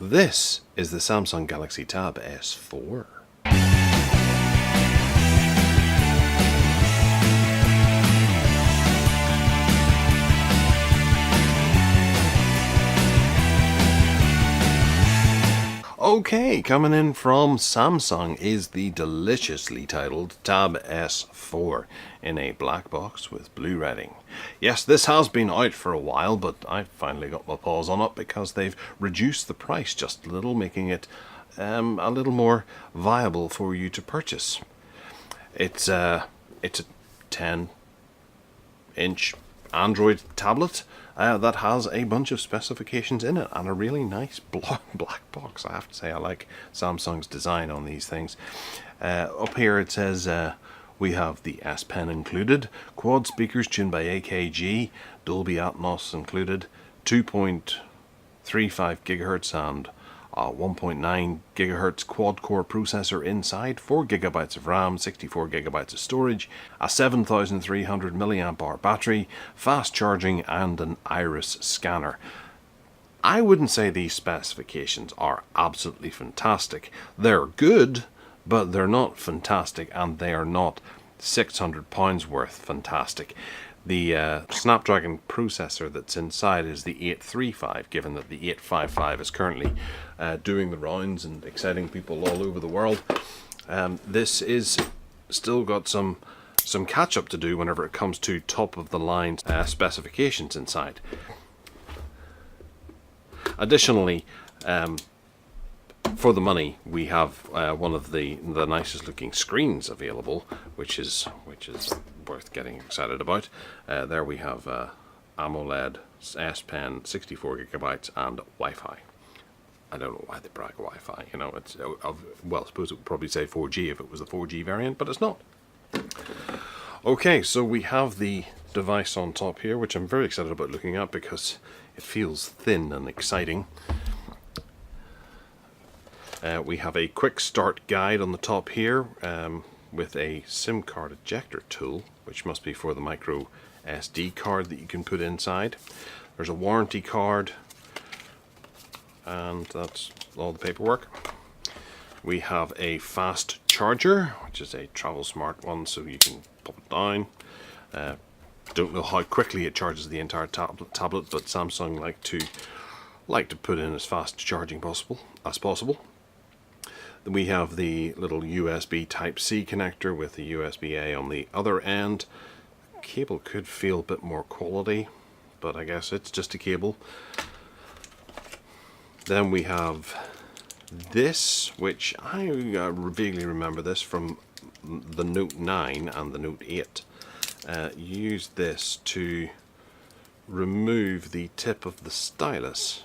This is the Samsung Galaxy Tab S4. Okay, coming in from Samsung is the deliciously titled Tab S4 in a black box with blue writing. Yes, this has been out for a while, but I finally got my paws on it because they've reduced the price just a little, making it a little more viable for you to purchase. It's a 10-inch Android tablet that has a bunch of specifications in it and a really nice black box. I have to say I like Samsung's design on these things. Up here it says we have the S Pen included, quad speakers tuned by AKG, Dolby Atmos included, 2.35 GHz and 1.9 GHz quad-core processor inside, 4 GB of RAM, 64 GB of storage, a 7,300 mAh battery, fast charging and an iris scanner. I wouldn't say these specifications are absolutely fantastic. They're good, but they're not fantastic, and they are not £600 worth fantastic. The Snapdragon processor that's inside is the 835, given that the 855 is currently doing the rounds and exciting people all over the world. This is still got some catch up to do whenever it comes to top of the line specifications inside. Additionally, for the money, we have one of the nicest looking screens available, which is worth getting excited about. There we have AMOLED, S Pen, 64 GB and Wi-Fi. I don't know why they brag Wi-Fi. You know, it's well, I suppose it would probably say 4G if it was the 4G variant, but it's not. Okay, so we have the device on top here, which I'm very excited about looking at because it feels thin and exciting. We have a quick start guide on the top here with a SIM card ejector tool, which must be for the micro SD card that you can put inside. There's a warranty card, and that's all the paperwork. We have a fast charger, which is a travel smart one, so you can pop it down. Don't know how quickly it charges the entire tablet, but Samsung like to put in as fast charging as possible. Then we have the little USB Type-C connector with the USB-A on the other end. The cable could feel a bit more quality, but I guess it's just a cable. Then we have this, which I vaguely remember this from the Note 9 and the Note 8. Use this to remove the tip of the stylus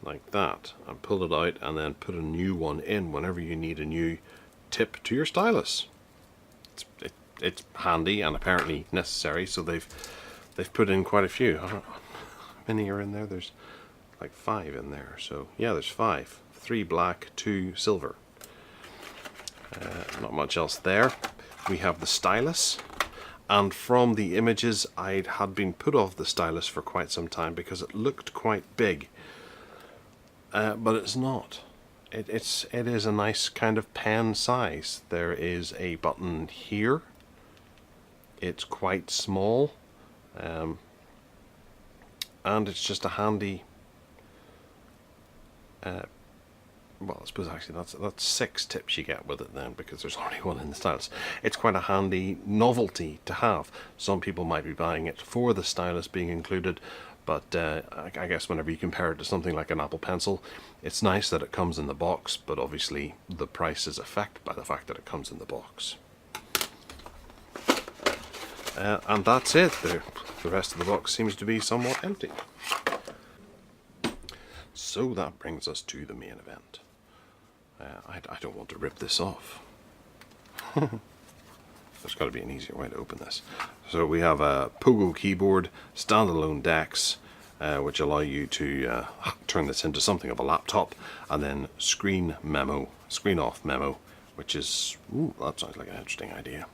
like that and pull it out, and then put a new one in whenever you need a new tip to your stylus. It's handy and apparently necessary, so they've put in quite a few. How many are in there? There's like 5 in there, so yeah, there's 5. 3 black, 2 silver. Not much else there. We have the stylus, and from the images I had been put off the stylus for quite some time because it looked quite big. But it's not. It is a nice kind of pen size. There is a button here. It's quite small, and it's just a handy. Well, I suppose actually that's 6 tips you get with it then, because there's only one in the stylus. It's quite a handy novelty to have. Some people might be buying it for the stylus being included, but I guess whenever you compare it to something like an Apple Pencil, it's nice that it comes in the box, but obviously the price is affected by the fact that it comes in the box. And that's it. The rest of the box seems to be somewhat empty. So that brings us to the main event. I don't want to rip this off. There's got to be an easier way to open this. So we have a Pogo keyboard, standalone decks, which allow you to turn this into something of a laptop, and then screen off memo, which is, ooh, that sounds like an interesting idea.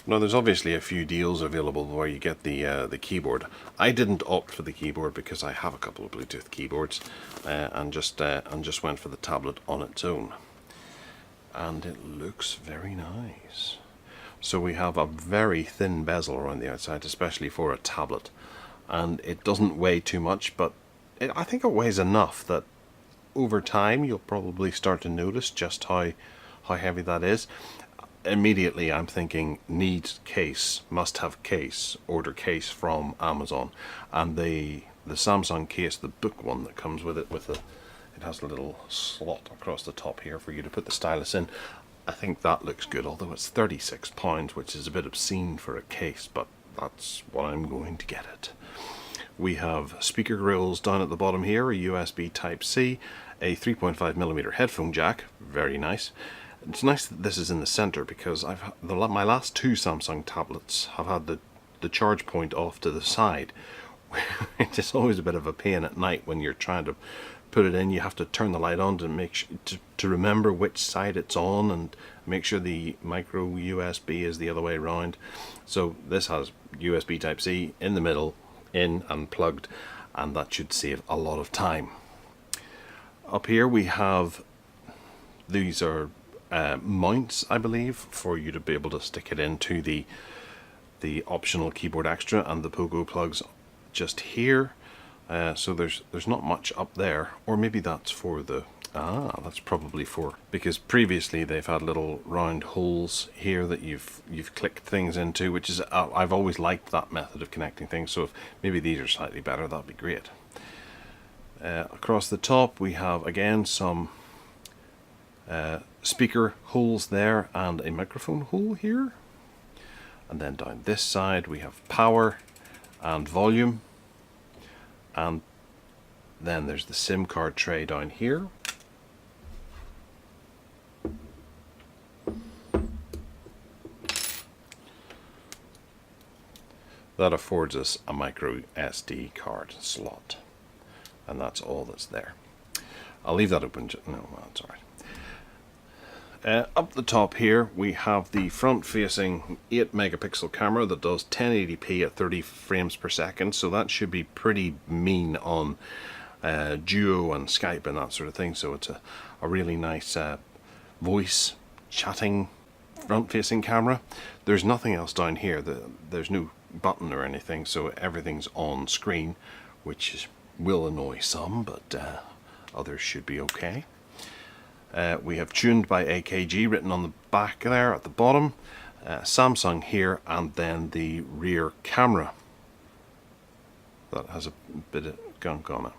Now there's obviously a few deals available where you get the keyboard. I didn't opt for the keyboard because I have a couple of Bluetooth keyboards, and just went for the tablet on its own. And it looks very nice. So we have a very thin bezel around the outside, especially for a tablet, and it doesn't weigh too much, but I think it weighs enough that over time you'll probably start to notice just how heavy that is. Immediately I'm thinking needs case, must have case, order case from Amazon, and the Samsung case, the book one that comes with it, it has a little slot across the top here for you to put the stylus in. I think that looks good, although it's £36, which is a bit obscene for a case, but that's what I'm going to get it. We have speaker grills down at the bottom here, a USB Type-C, a 3.5mm headphone jack, very nice. It's nice that this is in the center because my last two Samsung tablets have had the charge point off to the side. It's always a bit of a pain at night when you're trying to put it in. You have to turn the light on to make sure, to remember which side it's on, and make sure the micro USB is the other way around. So this has USB Type-C in the middle, in and plugged, and that should save a lot of time. Up here we have, these are mounts, I believe, for you to be able to stick it into the optional keyboard extra, and the pogo plugs just here. So there's not much up there, or maybe that's for the that's probably for, because previously they've had little round holes here that you've clicked things into, which is I've always liked that method of connecting things. So if maybe these are slightly better, that'd be great. Across the top we have again some speaker holes there and a microphone hole here, and then down this side we have power and volume, and then there's the SIM card tray down here. That affords us a micro SD card slot, and that's all that's there. I'll leave that open. No, that's all right. Up the top here we have the front-facing 8-megapixel camera that does 1080p at 30 frames per second, so that should be pretty mean on Duo and Skype and that sort of thing. So it's a really nice voice chatting front-facing camera. There's nothing else down here. There's no button or anything, so everything's on screen, which will annoy some, but others should be okay. We have tuned by AKG written on the back there at the bottom, Samsung here, and then the rear camera that has a bit of gunk on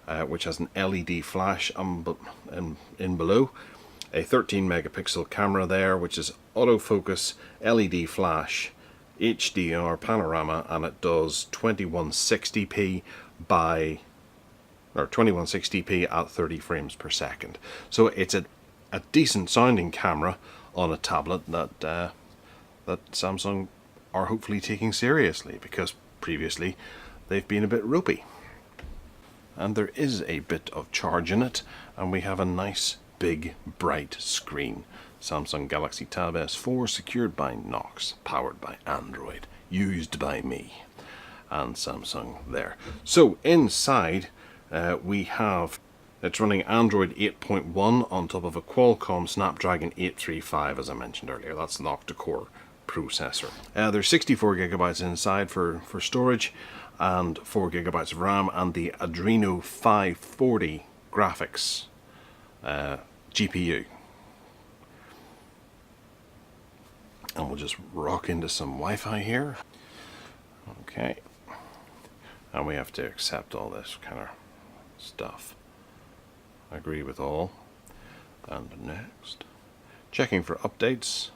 it, which has an LED flash in below, a 13-megapixel camera there, which is autofocus, LED flash, HDR panorama, and it does 2160p by 2160p at 30 frames per second. So it's a decent sounding camera on a tablet that Samsung are hopefully taking seriously, because previously they've been a bit ropey. And there is a bit of charge in it, and we have a nice big bright screen. Samsung Galaxy Tab S4, secured by Knox, powered by Android, used by me, and Samsung there. So inside we have, it's running Android 8.1 on top of a Qualcomm Snapdragon 835, as I mentioned earlier. That's an octa-core processor. There's 64 gigabytes inside for storage, and 4 gigabytes of RAM, and the Adreno 540 graphics GPU. And we'll just rock into some Wi-Fi here. Okay. And we have to accept all this kind of stuff. Agree with all. And next. Checking for updates.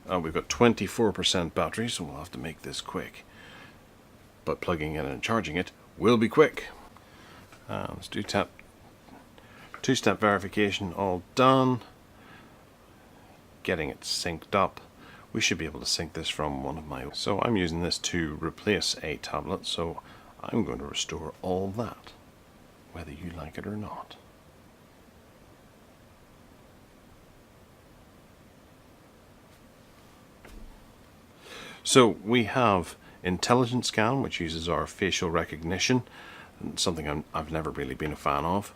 We've got 24% battery, so we'll have to make this quick. But plugging in and charging it will be quick. Let's do two-step verification, all done. Getting it synced up. We should be able to sync this from one of my... So I'm using this to replace a tablet, so I'm going to restore all that, whether you like it or not. So we have intelligent scan, which uses our facial recognition, something I've never really been a fan of.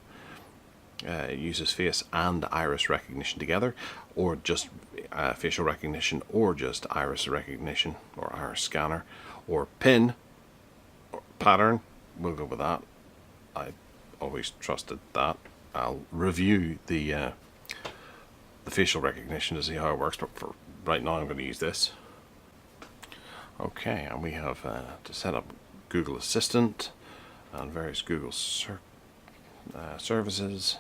It uses face and iris recognition together, or just facial recognition, or just iris recognition, or iris scanner, or pin, or pattern. We'll go with that. I always trusted that. I'll review the facial recognition to see how it works, but for right now I'm going to use this. Okay, and we have to set up Google Assistant and various Google services.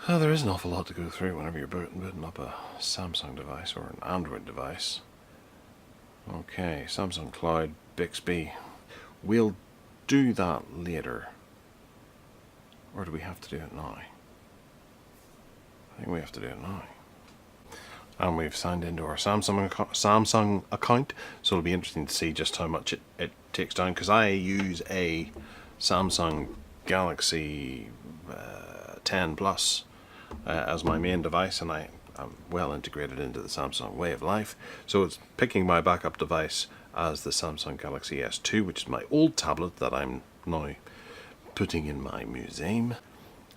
There is an awful lot to go through whenever you're booting up a Samsung device or an Android device. Okay, Samsung Cloud, Bixby. We'll do that later. Or do we have to do it now? I think we have to do it now. And we've signed into our Samsung account, so it'll be interesting to see just how much it takes down, because I use a Samsung Galaxy 10 Plus as my main device, and I'm well integrated into the Samsung way of life, so it's picking my backup device as the Samsung Galaxy S2, which is my old tablet that I'm now putting in my museum,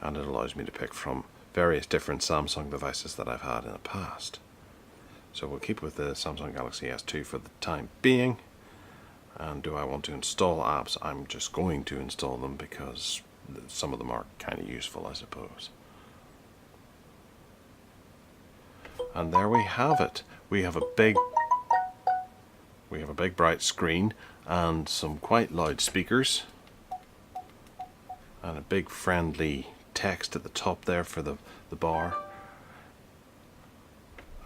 and it allows me to pick from various different Samsung devices that I've had in the past. So we'll keep with the Samsung Galaxy S2 for the time being. And do I want to install apps? I'm just going to install them because some of them are kind of useful, I suppose. And there we have it. We have a big bright screen and some quite loud speakers and a big friendly text at the top there for the bar.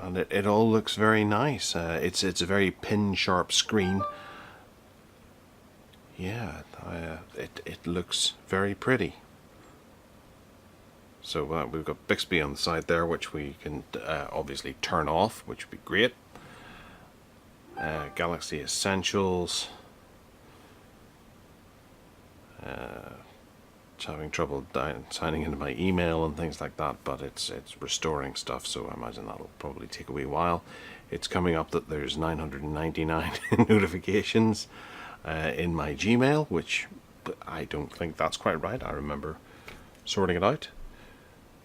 And it all looks very nice. It's a very pin sharp screen. Yeah, it looks very pretty. So we've got Bixby on the side there, which we can obviously turn off, which would be great. Galaxy Essentials. Having trouble signing into my email and things like that, but it's restoring stuff, so I imagine that'll probably take a wee while. It's coming up that there's 999 notifications in my Gmail, which I don't think that's quite right. I remember sorting it out,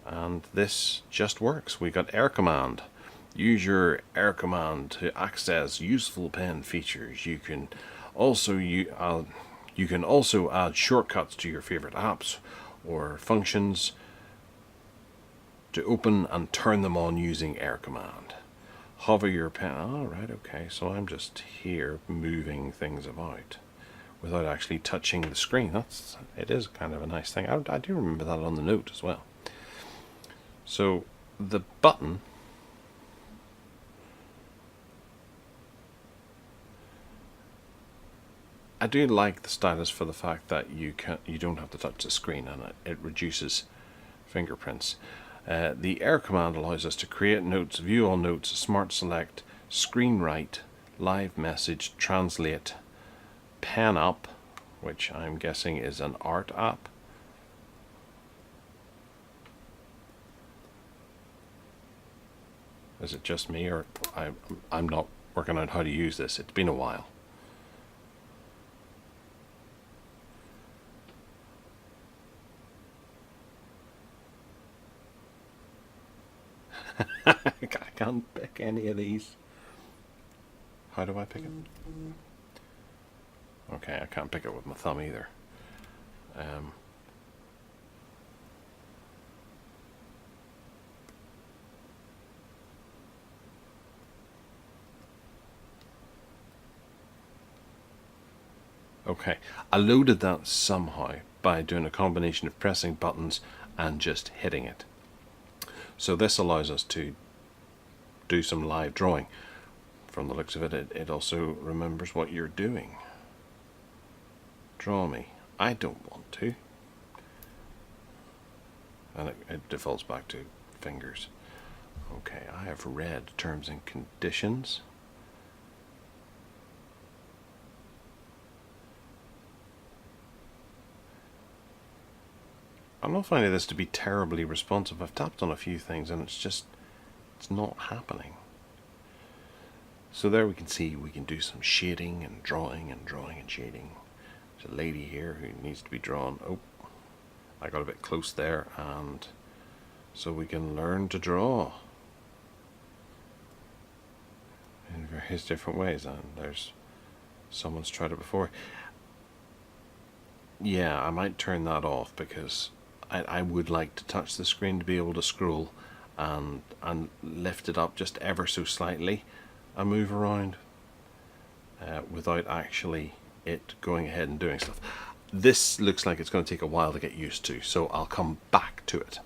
and this just works. We got Air Command. Use your Air Command to access useful pen features. You can also add shortcuts to your favorite apps or functions to open and turn them on using Air Command. Hover your pen. Oh, right, okay. So I'm just here moving things about without actually touching the screen. It is kind of a nice thing. I do remember that on the note as well. So the button. I do like the stylus for the fact that you don't have to touch the screen, and it reduces fingerprints. The Air Command allows us to create notes, view all notes, smart select, screen write, live message, translate, pen up, which I'm guessing is an art app. Is it just me, or I'm not working out how to use this? It's been a while. I can't pick any of these. How do I pick it? Okay, I can't pick it with my thumb either. Okay, I loaded that somehow by doing a combination of pressing buttons and just hitting it. So this allows us to do some live drawing. From the looks of it, it also remembers what you're doing. Draw me. I don't want to. And it defaults back to fingers. Okay, I have read terms and conditions. I'm not finding this to be terribly responsive. I've tapped on a few things and it's not happening. So there we can see we can do some shading and drawing and drawing and shading. There's a lady here who needs to be drawn. Oh, I got a bit close there, and so we can learn to draw in various different ways. And there's someone's tried it before. Yeah, I might turn that off because I would like to touch the screen to be able to scroll and lift it up just ever so slightly and move around without actually it going ahead and doing stuff. This looks like it's going to take a while to get used to, so I'll come back to it.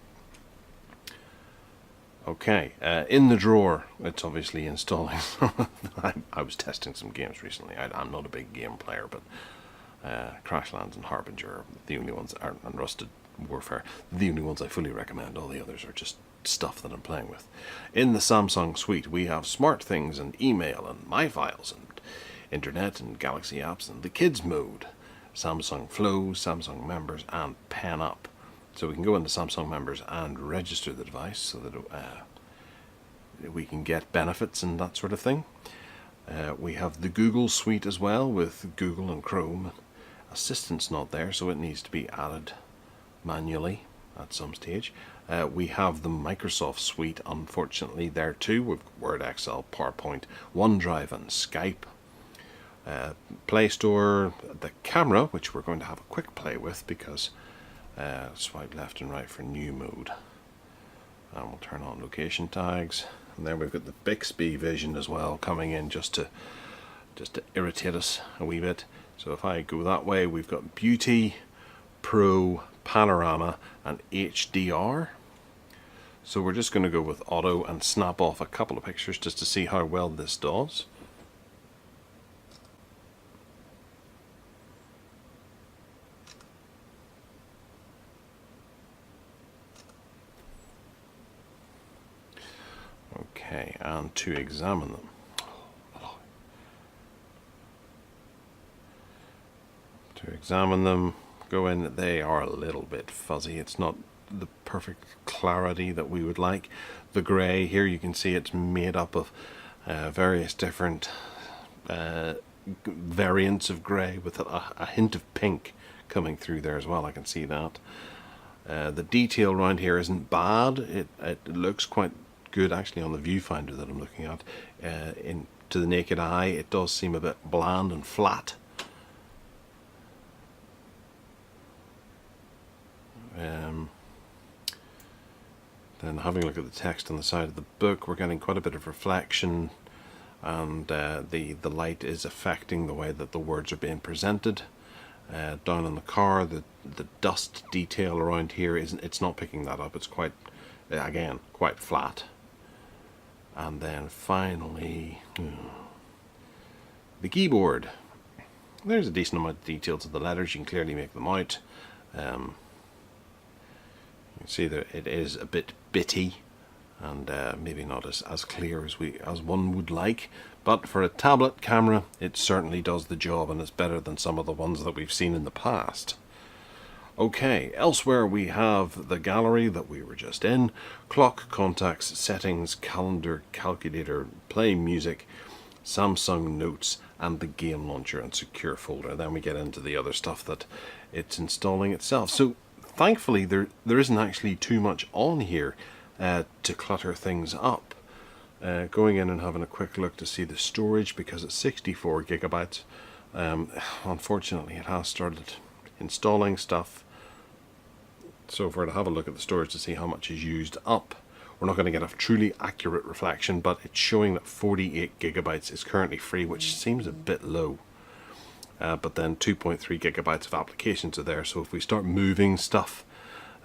Okay, in the drawer, it's obviously installing. I was testing some games recently. I'm not a big game player, but Crashlands and Harbinger are the only ones, and Rusted Warfare, the only ones I fully recommend. All the others are just stuff that I'm playing with. In the Samsung suite, we have Smart Things and Email and My Files and Internet and Galaxy Apps and the Kids mode, Samsung Flow, Samsung Members, and Pen Up. So we can go into Samsung Members and register the device so that we can get benefits and that sort of thing. We have the Google suite as well with Google and Chrome. Assistant's not there, so it needs to be added manually at some stage. We have the Microsoft suite, unfortunately, there too. We've got Word, Excel, PowerPoint, OneDrive and Skype. Play Store, the camera, which we're going to have a quick play with because swipe left and right for new mode. And we'll turn on location tags. And then we've got the Bixby Vision as well coming in just to irritate us a wee bit. So if I go that way, we've got Beauty, Pro, Panorama and HDR. So we're just going to go with Auto and snap off a couple of pictures just to see how well this does. Okay, and to examine them. To examine them, go in, they are a little bit fuzzy. It's not the perfect clarity that we would like. The grey here, you can see it's made up of various different variants of grey with a hint of pink coming through there as well. I can see that. The detail around here isn't bad. It looks quite good actually on the viewfinder that I'm looking at. To the naked eye, it does seem a bit bland and flat. Then having a look at the text on the side of the book, we're getting quite a bit of reflection, and the light is affecting the way that the words are being presented. Down in the car, the dust detail around here it's not picking that up. It's quite, again, quite flat. And then finally, the keyboard. There's a decent amount of detail to the letters. You can clearly make them out. You can see that it is a bit bitty and maybe not as clear as one would like, but for a tablet camera it certainly does the job, and it's better than some of the ones that we've seen in the past. Okay, elsewhere we have the gallery that we were just in, clock, contacts, settings, calendar, calculator, play music, Samsung Notes, and the game launcher and secure folder. Then we get into the other stuff that it's installing itself. So thankfully there isn't actually too much on here to clutter things up. Going in and having a quick look to see the storage, because it's 64 gigabytes. Unfortunately it has started installing stuff. So if we're to have a look at the storage to see how much is used up, we're not going to get a truly accurate reflection, but it's showing that 48 gigabytes is currently free, which seems a bit low. But then 2.3 gigabytes of applications are there, so if we start moving stuff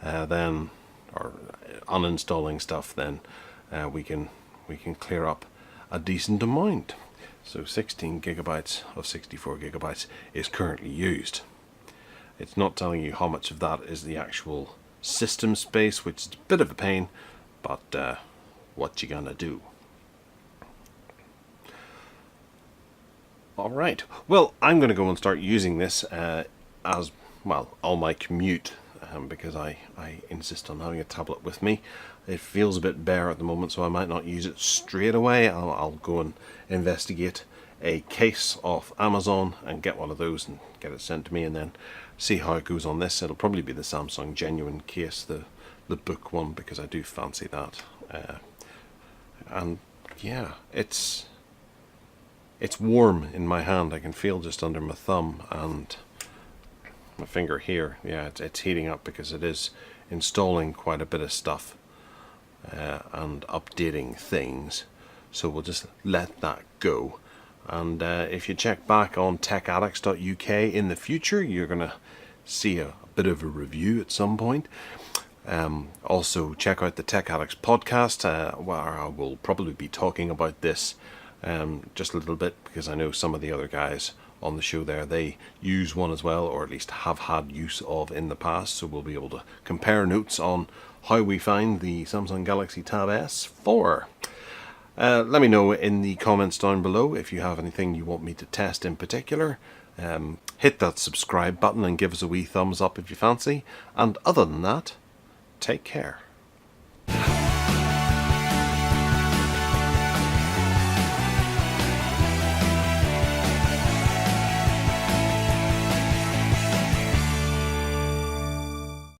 then, or uninstalling stuff, then we can clear up a decent amount. So 16 gigabytes of 64 gigabytes is currently used. It's not telling you how much of that is the actual system space, which is a bit of a pain, but what you gonna do? Alright, well, I'm going to go and start using this as, well, on my commute because I insist on having a tablet with me. It feels a bit bare at the moment, so I might not use it straight away. I'll go and investigate a case off Amazon and get one of those and get it sent to me, and then see how it goes on this. It'll probably be the Samsung Genuine case, the book one, because I do fancy that. And yeah, it's warm in my hand. I can feel just under my thumb and my finger here. Yeah, it's heating up because it is installing quite a bit of stuff and updating things. So we'll just let that go. And if you check back on techaddicts.uk in the future, you're going to see a bit of a review at some point. Also check out the Tech Addicts podcast, where I will probably be talking about this just a little bit, because I know some of the other guys on the show there, they use one as well, or at least have had use of in the past, so we'll be able to compare notes on how we find the Samsung Galaxy Tab S4. Let me know in the comments down below if you have anything you want me to test in particular. Hit that subscribe button and give us a wee thumbs up if you fancy, and other than that, take care.